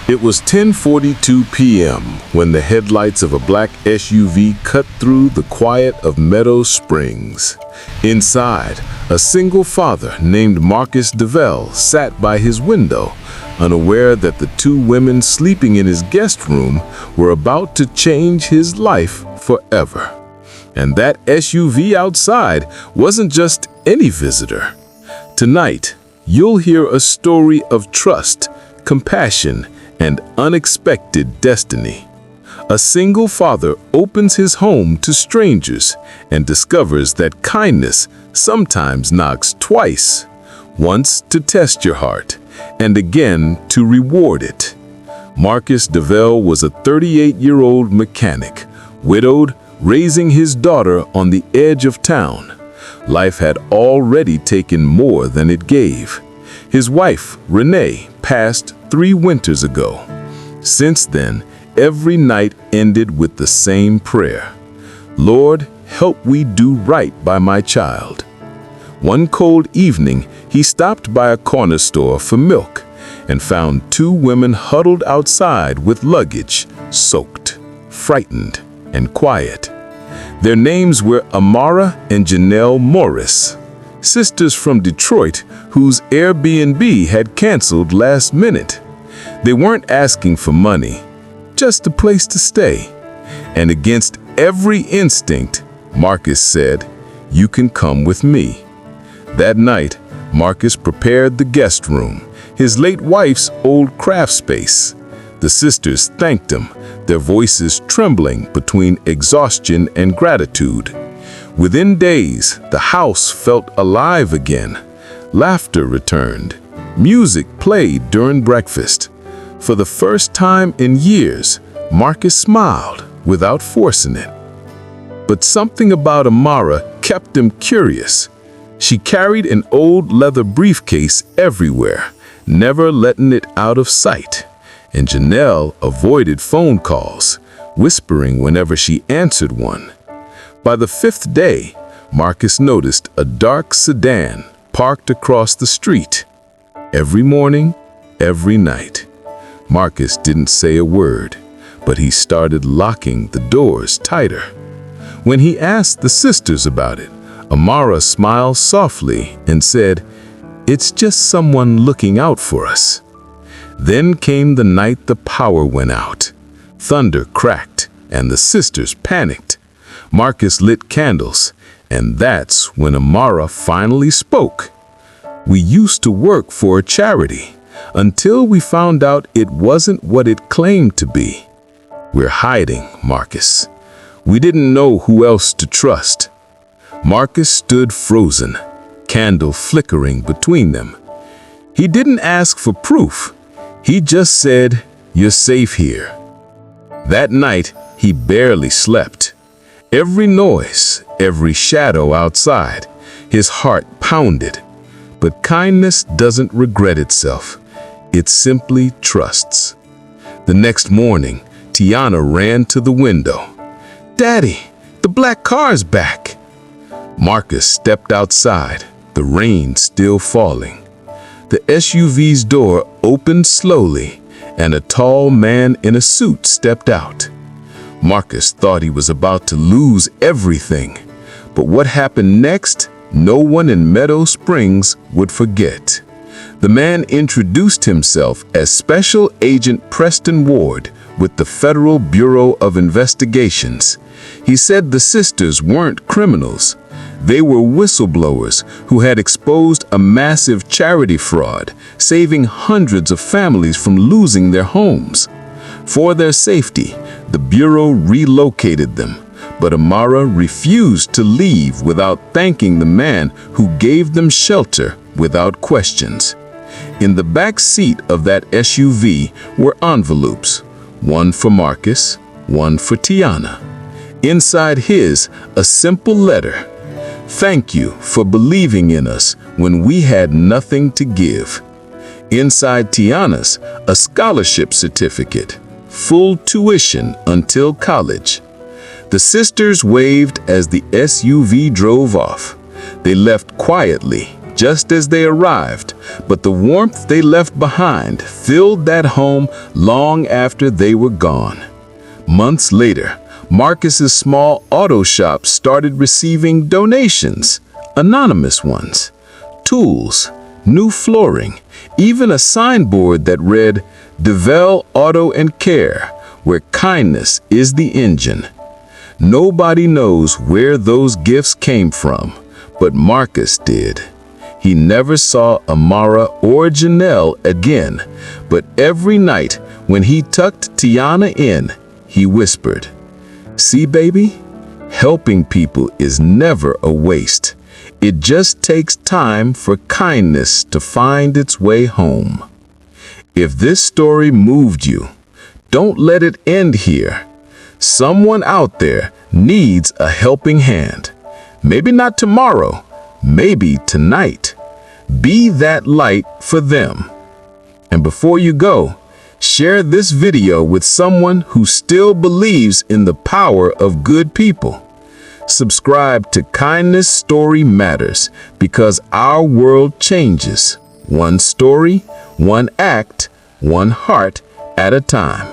It was 10:42 p.m. when the headlights of a black SUV cut through the quiet of Meadow Springs. Inside, a single father named Marcus DeVell sat by his window, unaware that the two women sleeping in his guest room were about to change his life forever. And that SUV outside wasn't just any visitor. Tonight, you'll hear a story of trust, compassion, and unexpected destiny. A single father opens his home to strangers and discovers that kindness sometimes knocks twice, once to test your heart, and again to reward it. Marcus DeVell was a 38-year-old mechanic, widowed, raising his daughter on the edge of town. Life had already taken more than it gave. His wife, Renee, passed 3 winters ago. Since then, every night ended with the same prayer: "Lord, help we do right by my child." One cold evening, he stopped by a corner store for milk and found 2 women huddled outside with luggage, soaked, frightened, and quiet. Their names were Amara and Janelle Morris, sisters from Detroit whose Airbnb had canceled last minute. They weren't asking for money, just a place to stay. And against every instinct, Marcus said, "You can come with me." That night, Marcus prepared the guest room, his late wife's old craft space. The sisters thanked him, their voices trembling between exhaustion and gratitude. Within days, the house felt alive again. Laughter returned. Music played during breakfast. For the first time in years, Marcus smiled without forcing it. But something about Amara kept him curious. She carried an old leather briefcase everywhere, never letting it out of sight. And Janelle avoided phone calls, whispering whenever she answered one. By the 5th day, Marcus noticed a dark sedan parked across the street. Every morning, every night. Marcus didn't say a word, but he started locking the doors tighter. When he asked the sisters about it, Amara smiled softly and said, "It's just someone looking out for us." Then came the night the power went out. Thunder cracked, and the sisters panicked. Marcus lit candles, and that's when Amara finally spoke. "We used to work for a charity, until we found out it wasn't what it claimed to be. We're hiding, Marcus. We didn't know who else to trust." Marcus stood frozen, candle flickering between them. He didn't ask for proof. He just said, "You're safe here." That night, he barely slept. Every noise, every shadow outside, his heart pounded. But kindness doesn't regret itself. It simply trusts. The next morning, Tiana ran to the window. "Daddy, the black car's back." Marcus stepped outside, the rain still falling. The SUV's door opened slowly, and a tall man in a suit stepped out. Marcus thought he was about to lose everything, but what happened next, no one in Meadow Springs would forget. The man introduced himself as Special Agent Preston Ward with the Federal Bureau of Investigations. He said the sisters weren't criminals. They were whistleblowers who had exposed a massive charity fraud, saving hundreds of families from losing their homes. For their safety, the Bureau relocated them, but Amara refused to leave without thanking the man who gave them shelter without questions. In the back seat of that SUV were envelopes, one for Marcus, one for Tiana. Inside his, a simple letter: "Thank you for believing in us when we had nothing to give." Inside Tiana's, a scholarship certificate, full tuition until college. The sisters waved as the SUV drove off. They left quietly, just as they arrived, but the warmth they left behind filled that home long after they were gone. Months later, Marcus's small auto shop started receiving donations, anonymous ones, tools, new flooring, even a signboard that read, "Devel Auto and Care, where kindness is the engine." Nobody knows where those gifts came from, but Marcus did. He never saw Amara or Janelle again, but every night when he tucked Tiana in, he whispered, "See, baby, helping people is never a waste. It just takes time for kindness to find its way home." If this story moved you, don't let it end here. Someone out there needs a helping hand. Maybe not tomorrow, maybe tonight. Be that light for them. And before you go, share this video with someone who still believes in the power of good people. Subscribe to Kindness Story Matters, because our world changes. One story, one act, one heart at a time.